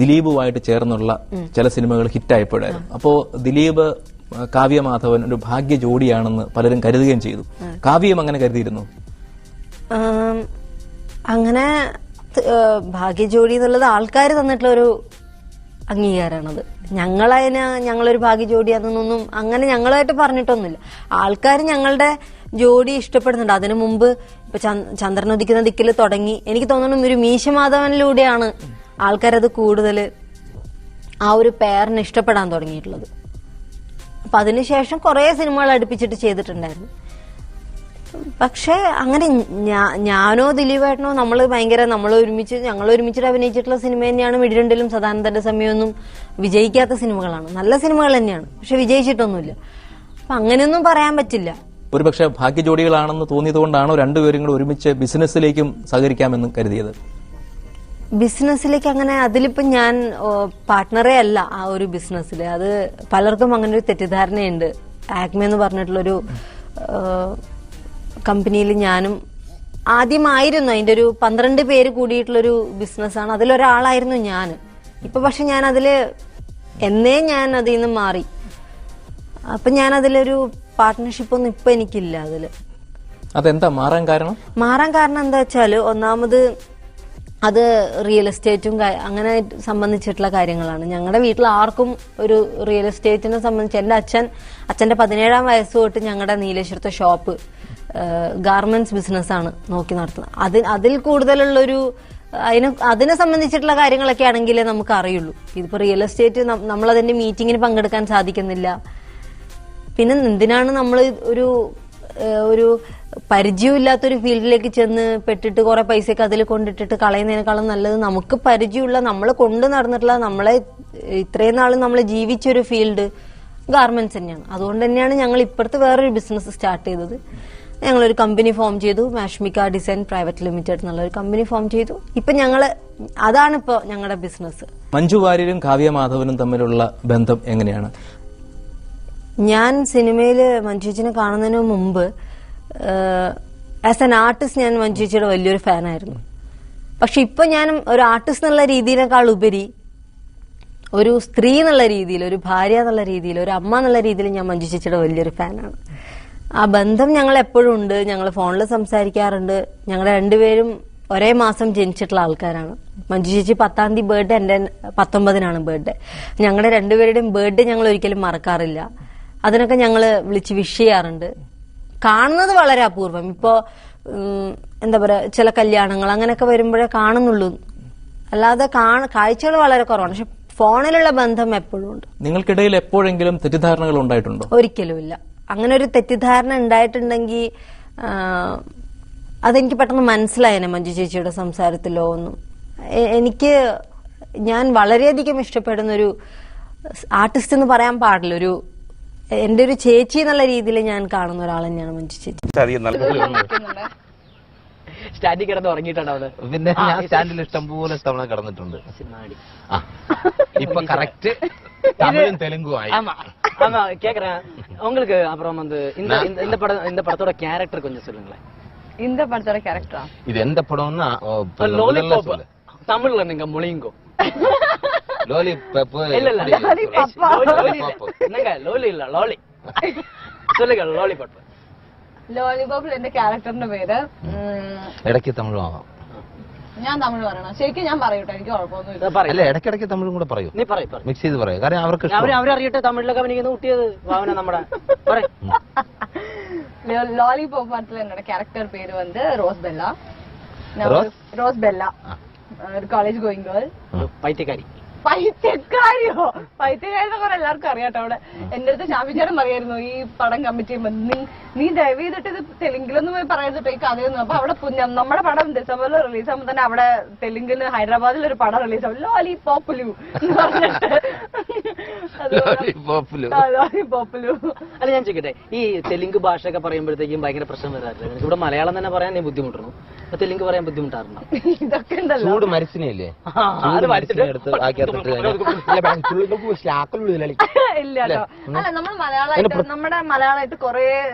ദിലീപുമായിട്ട് ചേർന്നുള്ള ചില സിനിമകൾ ഹിറ്റായപ്പോഴായിരുന്നു. അപ്പോ ദിലീപ് കാവ്യമാധവൻ ഒരു ഭാഗ്യ ജോഡിയാണെന്ന് പലരും കരുതുകയും ചെയ്തു. കാവ്യം അങ്ങനെ കരുതിയിരുന്നു? അങ്ങനെ ഭാഗ്യ ജോഡി എന്നുള്ളത് ആൾക്കാർ തന്നിട്ടുള്ള ഒരു അംഗീകാരമാണത്. ഞങ്ങളൊരു ഭാഗ്യ ജോഡിയാണെന്നൊന്നും അങ്ങനെ ഞങ്ങളായിട്ട് പറഞ്ഞിട്ടൊന്നുമില്ല. ആൾക്കാർ ഞങ്ങളുടെ ജോഡി ഇഷ്ടപ്പെടുന്നുണ്ട്. അതിനു മുമ്പ് ഇപ്പൊ ചന്ദ്രനുദിക്കുന്ന ദിക്കിൽ തുടങ്ങി എനിക്ക് തോന്നുന്നു ഒരു മീശമാധവനിലൂടെയാണ് ആൾക്കാരത് കൂടുതൽ ആ ഒരു പേരിനെ ഇഷ്ടപ്പെടാൻ തുടങ്ങിയിട്ടുള്ളത്. അപ്പൊ അതിനുശേഷം കുറെ സിനിമകൾ അടുപ്പിച്ചിട്ട് ചെയ്തിട്ടുണ്ടായിരുന്നു. പക്ഷെ അങ്ങനെ ഞാനോ ദിലീപേട്ടനോ ഞങ്ങൾ ഒരുമിച്ചിട്ട് അഭിനയിച്ചിട്ടുള്ള സിനിമ തന്നെയാണ് മിഡിരണ്ടിലും സദാനന്ദന്റെ സമയമൊന്നും വിജയിക്കാത്ത സിനിമകളാണ്. നല്ല സിനിമകൾ തന്നെയാണ്, പക്ഷെ വിജയിച്ചിട്ടൊന്നുമില്ല. അപ്പൊ അങ്ങനെയൊന്നും പറയാൻ പറ്റില്ല. ഒരുപക്ഷെ ഭാഗ്യ ജോഡികളാണെന്ന് തോന്നിയതുകൊണ്ടാണോ രണ്ടുപേരും കൂടെ ഒരുമിച്ച് ബിസിനസ്സിലേക്കും സഹകരിക്കാമെന്ന് കരുതിയത്? ബിസിനസ്സിലേക്ക് അങ്ങനെ അതിലിപ്പോ ഞാൻ പാർട്ട്ണറേ അല്ല ആ ഒരു ബിസിനസ്സിൽ. അത് പലർക്കും അങ്ങനെ ഒരു തെറ്റിദ്ധാരണയുണ്ട്. ആക്മെ എന്ന് പറഞ്ഞിട്ടുള്ളൊരു കമ്പനിയിൽ ഞാനും ആദ്യമായിരുന്നു. അതിന്റെ ഒരു 12 പേര് കൂടിയിട്ടുള്ളൊരു ബിസിനസ്സാണ്. അതിലൊരാളായിരുന്നു ഞാൻ. ഇപ്പൊ പക്ഷെ ഞാൻ അതില് ഞാൻ അതിൽ നിന്ന് മാറി. അപ്പൊ ഞാൻ അതിലൊരു പാർട്ട്ണർഷിപ്പ് ഒന്നും ഇപ്പൊ എനിക്കില്ല അതില്. അതെന്താ മാറാൻ കാരണം? മാറാൻ കാരണം എന്താ വെച്ചാല്, ഒന്നാമത് അത് റിയൽ എസ്റ്റേറ്റും അങ്ങനെ സംബന്ധിച്ചിട്ടുള്ള കാര്യങ്ങളാണ്. ഞങ്ങളുടെ വീട്ടിൽ ആർക്കും ഒരു റിയൽ എസ്റ്റേറ്റിനെ സംബന്ധിച്ച് എന്റെ അച്ഛന്റെ 17-ാം വയസ്സ് തൊട്ട് ഞങ്ങളുടെ നീലേശ്വരത്തെ ഷോപ്പ് ഗാർമെന്റ്സ് ബിസിനസ്സാണ് നോക്കി നടത്തുന്നത്. അതിൽ കൂടുതലുള്ളൊരു അതിനെ സംബന്ധിച്ചിട്ടുള്ള കാര്യങ്ങളൊക്കെ ആണെങ്കിലേ നമുക്ക് അറിയുള്ളൂ. ഇതിപ്പോ റിയൽ എസ്റ്റേറ്റ് നമ്മളതിന്റെ മീറ്റിങ്ങിന് പങ്കെടുക്കാൻ സാധിക്കുന്നില്ല. പിന്നെ എന്തിനാണ് നമ്മൾ ഒരു പരിചയമില്ലാത്തൊരു ഫീൽഡിലേക്ക് ചെന്ന് പെട്ടിട്ട് കുറെ പൈസയൊക്കെ അതിൽ കൊണ്ടിട്ടിട്ട് കളയുന്നതിനേക്കാളും നല്ലത് നമുക്ക് പരിചയമുള്ള, നമ്മൾ കൊണ്ടു നടന്നിട്ടുള്ള, നമ്മളെ ഇത്രയും നാളും നമ്മൾ ജീവിച്ചൊരു ഫീൽഡ് ഗാർമെന്റ്സ് തന്നെയാണ്. അതുകൊണ്ട് തന്നെയാണ് ഞങ്ങൾ ഇപ്പുറത്ത് വേറൊരു ബിസിനസ് സ്റ്റാർട്ട് ചെയ്തത്. ഞങ്ങളൊരു കമ്പനി ഫോം ചെയ്തു, മാഷ്മിക ഡിസൈൻ പ്രൈവറ്റ് ലിമിറ്റഡ് എന്നുള്ള ഒരു കമ്പനി ഫോം ചെയ്തു. ഇപ്പൊ അതാണ് ഇപ്പൊ ഞങ്ങളുടെ ബിസിനസ്. മഞ്ജു വാര്യരും കാവ്യമാധവനും തമ്മിലുള്ള ബന്ധം എങ്ങനെയാണ്? ഞാൻ സിനിമയില് മഞ്ജു ചേച്ചിനെ കാണുന്നതിന് മുമ്പ് ആസ് ആൻ ആർട്ടിസ്റ്റ് ഞാൻ മഞ്ജു ചേച്ചിയുടെ വലിയൊരു ഫാനായിരുന്നു. പക്ഷെ ഇപ്പൊ ഞാൻ ഒരു ആർട്ടിസ്റ്റ് എന്നുള്ള രീതിയിനേക്കാൾ ഉപരി ഒരു സ്ത്രീ എന്നുള്ള രീതിയിൽ, ഒരു ഭാര്യ എന്നുള്ള രീതിയിൽ, ഒരു അമ്മ എന്നുള്ള രീതിയിൽ ഞാൻ മഞ്ജു ചേച്ചിയുടെ വലിയൊരു ഫാനാണ്. ആ ബന്ധം ഞങ്ങൾ എപ്പോഴും ഉണ്ട്. ഞങ്ങൾ ഫോണിൽ സംസാരിക്കാറുണ്ട്. ഞങ്ങൾ രണ്ടുപേരും ഒരേ മാസം ജനിച്ചിട്ടുള്ള ആൾക്കാരാണ്. മഞ്ജു ചേച്ചി 10-ാം തീയതി ബർത്ത്ഡേ, എന്റെ 19-നാണ് ബർത്ത്ഡേ. ഞങ്ങളുടെ രണ്ടുപേരുടെയും ബർത്ത്ഡേ ഞങ്ങൾ ഒരിക്കലും മറക്കാറില്ല. അതിനൊക്കെ ഞങ്ങൾ വിളിച്ച് വിഷ് ചെയ്യാറുണ്ട്. കാണുന്നത് വളരെ അപൂർവം. ഇപ്പോ എന്താ പറയാ, ചില കല്യാണങ്ങൾ അങ്ങനെയൊക്കെ വരുമ്പോഴേ കാണുന്നുള്ളൂ. അല്ലാതെ കാഴ്ചകൾ വളരെ കുറവാണ്. പക്ഷെ ഫോണിലുള്ള ബന്ധം എപ്പോഴും ഉണ്ട്. നിങ്ങൾക്കിടയിൽ എപ്പോഴെങ്കിലും തെറ്റിദ്ധാരണകൾ ഉണ്ടായിട്ടുണ്ടോ? ഒരിക്കലുമില്ല. അങ്ങനെ ഒരു തെറ്റിദ്ധാരണ ഉണ്ടായിട്ടുണ്ടെങ്കിൽ അതെനിക്ക് പെട്ടെന്ന് മനസ്സിലായേനെ മഞ്ജു ചേച്ചിയുടെ സംസാരത്തിലോ ഒന്നും. ഞാൻ വളരെയധികം ഇഷ്ടപ്പെടുന്ന ഒരു ആർട്ടിസ്റ്റ് എന്ന് പറയാൻ പാടില്ല, എന്റെ ഒരു ചേച്ചി എന്നുള്ള രീതിയിൽ ഞാൻ കാണുന്ന ഒരാൾ തന്നെയാണ് മഞ്ജു ചേച്ചി. സ്റ്റാൻഡിൽ കിടന്ന് ഉറങ്ങിയിട്ടുണ്ട്. പിന്നെ ഞാൻ സ്റ്റാൻഡിൽ ഇഷ്ടംപോലെ തവണ കിടന്നിട്ടുണ്ട്. ഇപ്പൊ കറക്റ്റ് തമിഴും തെലുങ്കും ആയി. ஆமா கேக்குறேன். உங்களுக்கு அப்புறம் வந்து இந்த படத்தோட கேரக்டர் கொஞ்சம் சொல்லுங்களேன். இந்த படத்தோட கேரக்டரா? இது எந்த படம்னா லோலிபாப். தமிழ்ல நீங்க மொழிங்கோ. லோலிபாப் இல்ல என்னங்க லோலி இல்ல ലോലി. சொல்லுங்க ലോലിപാപ്പ്. ലോലിപാപ്പിൽ എന്റെ ക്യാരക്ടറിന്റെ പേര് ഇടയ്ക്ക് തമിഴും ആവാം. ഞാൻ തമിഴ് പറയണം? ശരിക്കും ഞാൻ പറയൂട്ടോ, എനിക്ക് കുഴപ്പമൊന്നുമില്ല. അല്ല, ഇടയ്ക്കിടയ്ക്ക് തമിഴും കൂടെ പറയൂ. നീ പറയും, മിക്സ് ചെയ്ത് പറയും. കാരണം അവർക്ക് അവരറിയട്ടെ തമിഴിലൊക്കെ അഭിനയിക്കുന്ന കുട്ടിയത് ഭാവന നമ്മുടെ. ലോലിപാപ്പ് പടത്തിൽ എന്നോட ക്യാരക്ടർ പേര് வந்து ரோஸ் பெல்லா. ரோஸ் பெல்லா ഒരു കോളേജ് ഗോയിങ് ഗേൾ. പൈത്യക്കാരി. പൈത്യക്കാരെന്നൊക്കെ എല്ലാവർക്കും അറിയാട്ടോ. അവിടെ എന്റെ അടുത്ത് ഷാഫിച്ചാരം പറയായിരുന്നു ഈ പടം കമ്മിറ്റ് ചെയ്യുമ്പോ, നീ ദയവ് ചെയ്തിട്ട് ഇത് തെലുങ്കിലൊന്നും പോയി പറയരുട്ടോ ഈ കഥയൊന്നും. അപ്പൊ അവിടെ നമ്മുടെ പടം ഡിസംബറിൽ റിലീസ് ആകുമ്പോ തന്നെ അവിടെ തെലുങ്കില് ഹൈദരാബാദിൽ ഒരു പടം റിലീസ് ആവും, ലോലിപോപ്പുലു എന്ന് പറഞ്ഞിട്ട്. ലോലിപോപ്പുലു. അല്ല ഞാൻ ചോദിക്കട്ടെ, ഈ തെലുങ്ക് ഭാഷ ഒക്കെ പറയുമ്പോഴത്തേക്കും ഭയങ്കര പ്രശ്നം വരാറില്ല? ഇവിടെ മലയാളം തന്നെ പറയാൻ ഞാൻ ബുദ്ധിമുട്ടുന്നു. അപ്പൊ തെലുങ്ക് പറയാൻ ബുദ്ധിമുട്ടാറുണ്ടോ? ഇതൊക്കെ ഉണ്ടല്ലോ. ചൂട് മരിച്ചിനില്ലേ? ഇല്ല കേട്ടോ. അല്ല നമ്മൾ മലയാളമായിട്ട് നമ്മുടെ മലയാളമായിട്ട് കുറെ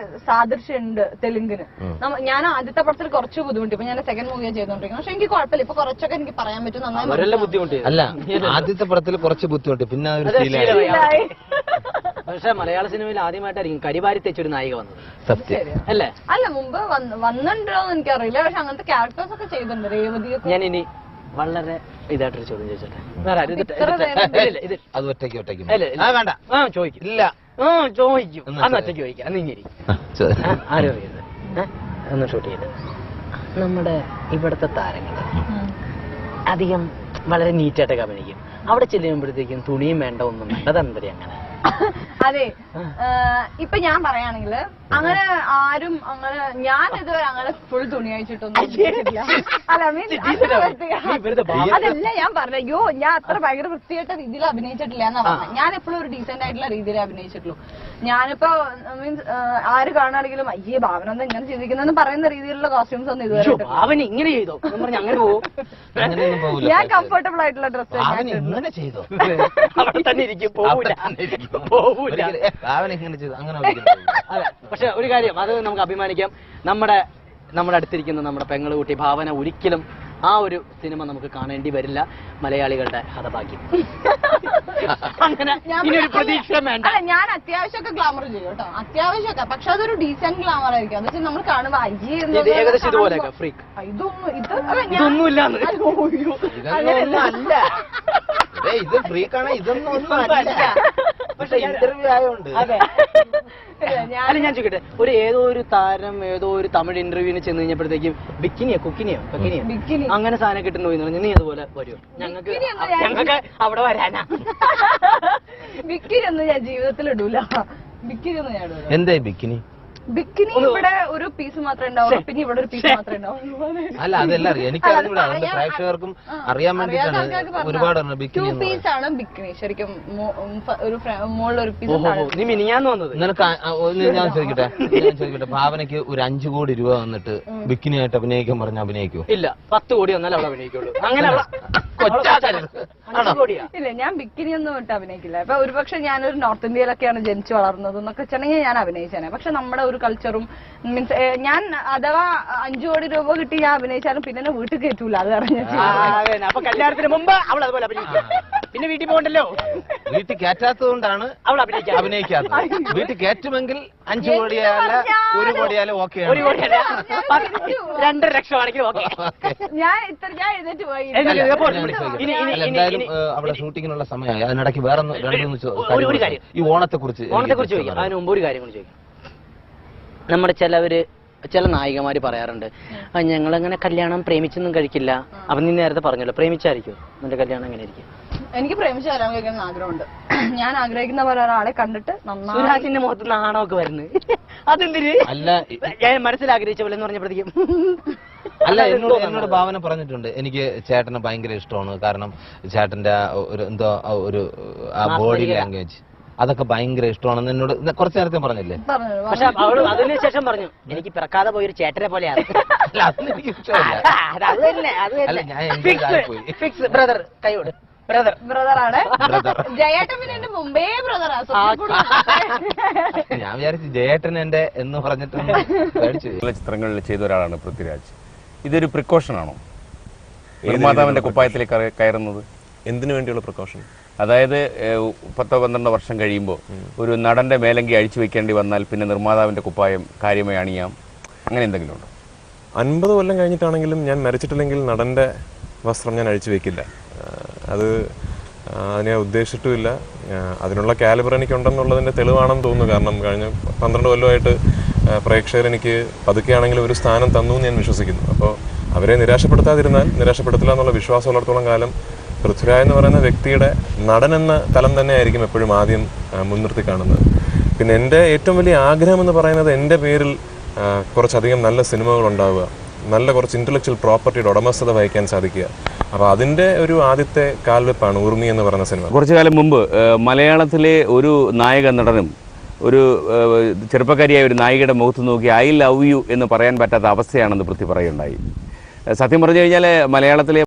സാദൃശ്യം ഉണ്ട് തെലുങ്കിന്. ഞാൻ ആദ്യത്തെ പടത്തിൽ കുറച്ച് ബുദ്ധിമുട്ടി. ഇപ്പൊ ഞാൻ സെക്കൻഡ് മൂവിയാ ചെയ്തോണ്ടിരിക്കുന്നത്. പക്ഷെ എനിക്ക് കുഴപ്പമില്ല. ഇപ്പൊ കുറച്ചൊക്കെ എനിക്ക് പറയാൻ പറ്റും. നന്നായി ബുദ്ധിമുട്ട് അല്ല, ആദ്യത്തെ പടത്തിൽ കുറച്ച് ബുദ്ധിമുട്ട്, പിന്നെ ഒരു ശീലമായി. പക്ഷെ മലയാള സിനിമയിൽ ആദ്യമായിട്ടായിരിക്കും കരിവാരി തെച്ചൊരു നായിക വന്നത്. സത്യം അല്ലേ? അല്ല, മുമ്പ് വന്നിട്ടുണ്ടോ എന്ന് എനിക്കറിയില്ല. പക്ഷെ അങ്ങനത്തെ ക്യാരക്ടേഴ്സ് ഒക്കെ ചെയ്തിട്ടുണ്ട്. രേവതിയൊക്കെ. ഞാൻ ഇനി വളരെ ഇതായിട്ടൊരു ചോദ്യം ചോദിച്ചോട്ടെ. അത് ഒറ്റയ്ക്ക് വേണ്ട, ചോദിക്കും. ഇല്ല, ചോദിക്കും. അന്ന് ഒറ്റയ്ക്ക് ചോദിക്കാം. അന്ന് ഇങ്ങനെ ആരും അറിയരുത്. ഒന്ന് ഷൂട്ട് ചെയ്ത് നമ്മുടെ ഇവിടുത്തെ താരങ്ങള് അധികം വളരെ നീറ്റായിട്ടൊക്കെ അഭിനയിക്കും. അവിടെ ചെല്ലുമ്പോഴത്തേക്കും തുണിയും വേണ്ട, ഒന്നും വേണ്ട. അതെന്തരി അങ്ങനെ? അതെ, ഇപ്പൊ ഞാൻ പറയാണെങ്കിൽ അങ്ങനെ ആരും അങ്ങനെ ഞാൻ ഇതുവരെ അങ്ങനെ ഫുൾ തുണി അയച്ചിട്ടൊന്നും അല്ല, അതല്ല ഞാൻ പറഞ്ഞ. അയ്യോ, ഞാൻ അത്ര ഭയങ്കര വൃത്തിയായിട്ട രീതിയിൽ അഭിനയിച്ചിട്ടില്ല എന്നാ പറഞ്ഞത്. ഞാൻ എപ്പോഴും ഒരു ഡീസെന്റ് ആയിട്ടുള്ള രീതിയിൽ അഭിനയിച്ചിട്ടുള്ളൂ. ഞാനിപ്പോ മീൻസ് ആര് കാണുകയാണെങ്കിലും അയ്യേ ഭാവന എന്താ ഇങ്ങനെ ചിന്തിക്കുന്ന പറയുന്ന രീതിയിലുള്ള കോസ്റ്റ്യൂംസ് ഒന്നും ഇതുവരെ ഇങ്ങനെ ചെയ്തോ അങ്ങനെ പോകും. ഞാൻ കംഫർട്ടബിൾ ആയിട്ടുള്ള ഡ്രസ് പക്ഷെ ഒരു കാര്യം, അത് നമുക്ക് അഭിമാനിക്കാം. നമ്മുടെ അടുത്തിരിക്കുന്ന നമ്മുടെ പെങ്ങളുകുട്ടി ഭാവന ഒരിക്കലും ആ ഒരു സിനിമ നമുക്ക് കാണേണ്ടി വരില്ല. മലയാളികളുടെ ഹതഭാഗ്യം. അങ്ങനെ ഇനിയൊരു പ്രതീക്ഷ വേണ്ട. അല്ല, ഞാൻ അത്യാവശ്യമൊക്കെ ഗ്ലാമർ ചെയ്യും കേട്ടോ, അത്യാവശ്യമൊക്കെ. പക്ഷെ അതൊരു ഡീസന്റ് ഗ്ലാമർ ആയിരിക്കും. എന്ന് വെച്ചാൽ നമ്മൾ കാണുമ്പോ ഏകദേശം ഇതുപോലെയൊക്കെ ഫ്രീക്ക് ഇതൊന്നുമില്ല, ഇത് ഫ്രീക്കാണ്, ഇതൊന്നും ഒന്നും അല്ല. പക്ഷെ ഇന്റർവ്യൂ ആയോണ്ട്. അല്ല, ഞാൻ ചോദിക്കട്ടെ, ഏതോ ഒരു താരം ഏതോ ഒരു തമിഴ് ഇന്റർവ്യൂവിന് ചെന്ന് കഴിഞ്ഞപ്പോഴത്തേക്കും ബിക്കിനിയോ അങ്ങനെ സാധനം കിട്ടുന്നു പോയി. നീ അതുപോലെ വരുമോ? ഞങ്ങൾക്ക് അവിടെ വരാനാ. ബിക്കിനി ഒന്നും ഞാൻ ജീവിതത്തിൽ ഇടൂല. ബിക്കിനി ഒന്നും ഞാൻ ഇടൂല. എന്താ ബിക്കിനി? ബിക്കിനി ഇവിടെ ഒരു പീസ് മാത്രമേ ഉണ്ടാവുള്ളൂ, പിന്നെ ഇവിടെ ഒരു പീസ് മാത്രമേ ഉണ്ടാവുള്ളൂ. അല്ല, അതെല്ലാം അറിയാം, എനിക്ക് അറിഞ്ഞൂടാ. അതുകൊണ്ട് പ്രേക്ഷകർക്കും അറിയാൻ വേണ്ടിയിട്ടാണ്. ഒരുപാട് ബിക്കിനി പീസ് ആണ് ബിക്കിനി. ശരിക്കും ഒരു മുകളിൽ ഒരു പീസ്. നീ മിനിഞ്ഞാന്ന് വന്നത്. നിനക്ക് ഞാൻ ചോദിക്കട്ടെ, ഭാവനയ്ക്ക് ഒരു 5 കോടി രൂപ വന്നിട്ട് ബിക്കിനി ആയിട്ട് അഭിനയിക്കാൻ പറഞ്ഞ അഭിനയിക്കോ? ഇല്ല, 10 കോടി വന്നാലും അവിടെ അഭിനയിക്കുള്ളൂ. അങ്ങനെ ഇല്ല, ഞാൻ ബിക്കിനി ഒന്നും ഇട്ട് അഭിനയിക്കില്ല. ഇപ്പൊ ഒരുപക്ഷെ ഞാനൊരു നോർത്ത് ഇന്ത്യയിലൊക്കെയാണ് ജനിച്ചു വളർന്നത് എന്നൊക്കെ വെച്ചിട്ടുണ്ടെങ്കിൽ ഞാൻ അഭിനയിച്ചേനെ. പക്ഷെ നമ്മുടെ ഒരു കൾച്ചറും മീൻസ് ഞാൻ അഥവാ 5 കോടി രൂപ കിട്ടി ഞാൻ അഭിനയിച്ചാലും പിന്നെ വീട്ടിൽ കയറ്റൂല. അത് അറിഞ്ഞു. അപ്പൊ കല്യാണത്തിന് മുമ്പ് അവൾ അതുപോലെ അഭിനയിക്കും. പിന്നെ വീട്ടിൽ പോകണ്ടല്ലോ. വീട്ടിൽ കയറ്റാത്തത് കൊണ്ടാണ് അവൾ അഭിനയിക്കാത്തത്. വീട്ടിൽ കയറ്റുമെങ്കിൽ 5 കോടിയാല 1 കോടിയാലും ഓക്കെ. 1 കോടിയല്ല, 2 ലക്ഷമാണെങ്കിൽ ഓക്കെ. ഞാൻ എഴുന്നേറ്റ് പോയി. എന്തായാലും അവിടെ ഷൂട്ടിങ്ങിനുള്ള സമയമായി. അതിനിടയ്ക്ക് വേറെ ഒരു കാര്യം, ഈ ഓണത്തെക്കുറിച്ച് ചോദിക്കാം. അതിന് മുമ്പ് ഒരു കാര്യം കൂടി ചോദിക്കാം. നമ്മുടെ ചില നായികമാര് പറയാറുണ്ട്, ഞങ്ങളങ്ങനെ കല്യാണം പ്രേമിച്ചൊന്നും കഴിക്കില്ല. അപ്പൊ നീ നേരത്തെ പറഞ്ഞല്ലോ, പ്രേമിച്ചായിരിക്കും നിന്റെ കല്യാണം എങ്ങനെ ആയിരിക്കും? എനിക്ക് പ്രേമിച്ച് കല്യാണം കഴിക്കണം ആഗ്രഹമുണ്ട്. ഞാൻ ആഗ്രഹിക്കുന്ന പോലെ ഒരാളെ കണ്ടിട്ട് സുരാജിന്റെ മുഖത്ത് നാണമൊക്കെ വരുന്നത് അതെന്തിന്? അല്ല, ഞാൻ മനസ്സിലാഗ്രഹിച്ച പോലെ എന്ന് പറഞ്ഞപ്പോഴത്തേക്കും അല്ല, എന്നോട് ഭാവന പറഞ്ഞിട്ടുണ്ട്, എനിക്ക് ചേട്ടനെ ഭയങ്കര ഇഷ്ടമാണ്. കാരണം ചേട്ടന്റെ ഒരു എന്തോ ഒരു ബോഡി ലാംഗ്വേജ് അതൊക്കെ ഭയങ്കര ഇഷ്ടമാണെന്ന് എന്നോട് കുറച്ചു നേരത്തെ പറഞ്ഞില്ലേ? പക്ഷെ അവള് അതിനുശേഷം പറഞ്ഞു, എനിക്ക് പിറക്കാതെ പോയൊരു ചേട്ടനെ പോലെയാണ്. ബ്രദർ കൈയോട് ബ്രദറാണ്. ജയേട്ടൻ പിന്നെ എന്റെ മുമ്പേ ബ്രദറാ. ഞാൻ വിചാരിച്ചു ജയേട്ടൻ എന്റെ എന്ന് പറഞ്ഞിട്ട് ചിത്രങ്ങളിൽ ചെയ്ത ഒരാളാണ് പൃഥ്വിരാജ്. ഇതൊരു പ്രിക്കോഷനാണോ നിർമ്മാതാവിന്റെ കുപ്പായത്തിലേക്ക് കയറുന്നത്? എന്തിനു വേണ്ടിയുള്ള പ്രിക്കോഷൻ? അതായത് 10-12 വർഷം കഴിയുമ്പോൾ ഒരു നടന്റെ മേലങ്കി അഴിച്ചു വെക്കേണ്ടി വന്നാൽ പിന്നെ നിർമ്മാതാവിന്റെ കുപ്പായം കാര്യമായി അണിയാം, അങ്ങനെ എന്തെങ്കിലും ഉണ്ടോ? 50 കൊല്ലം കഴിഞ്ഞിട്ടാണെങ്കിലും ഞാൻ മരിച്ചിട്ടില്ലെങ്കിൽ നടന്റെ വസ്ത്രം ഞാൻ അഴിച്ചു വെക്കില്ല. അതിനെ ഉദ്ദേശിച്ചിട്ടുമില്ല. അതിനുള്ള കാലിബർ എനിക്കുണ്ടെന്നുള്ളതിൻ്റെ തെളിവാണെന്ന് തോന്നുന്നു. കാരണം കഴിഞ്ഞ 12 കൊല്ലമായിട്ട് പ്രേക്ഷകർ എനിക്ക് പതുക്കെയാണെങ്കിലും ഒരു സ്ഥാനം തന്നു എന്ന് ഞാൻ വിശ്വസിക്കുന്നു. അപ്പോൾ അവരെ നിരാശപ്പെടുത്തില്ല എന്നുള്ള വിശ്വാസമുള്ളിടത്തോളം കാലം പൃഥ്വിരാജ് എന്ന് പറയുന്ന വ്യക്തിയുടെ നടൻ എന്ന തലം തന്നെയായിരിക്കും എപ്പോഴും ആദ്യം മുൻനിർത്തി കാണുന്നത്. പിന്നെ എൻ്റെ ഏറ്റവും വലിയ ആഗ്രഹം എന്ന് പറയുന്നത് എൻ്റെ പേരിൽ കുറച്ചധികം നല്ല സിനിമകൾ ഉണ്ടാവുക, നല്ല കുറച്ച് ഇൻ്റലക്ച്വൽ പ്രോപ്പർട്ടിയുടെ ഉടമസ്ഥത വഹിക്കാൻ സാധിക്കുക. അപ്പോൾ അതിൻ്റെ ഒരു ആദ്യത്തെ കാൽവെപ്പാണ് ഉർമി എന്ന് പറയുന്ന സിനിമ. കുറച്ചു കാലം മുമ്പ് മലയാളത്തിലെ ഒരു നായക നടനും ഒരു ചെറുപ്പക്കാരിയായ ഒരു നായികയുടെ മുഖത്ത് നോക്കി ഐ ലവ് യു എന്ന് പറയാൻ പറ്റാത്ത അവസ്ഥയാണെന്ന് പൃഥ്വി പറയുണ്ടായി. സത്യം പറഞ്ഞു കഴിഞ്ഞാൽ മലയാളത്തിലെ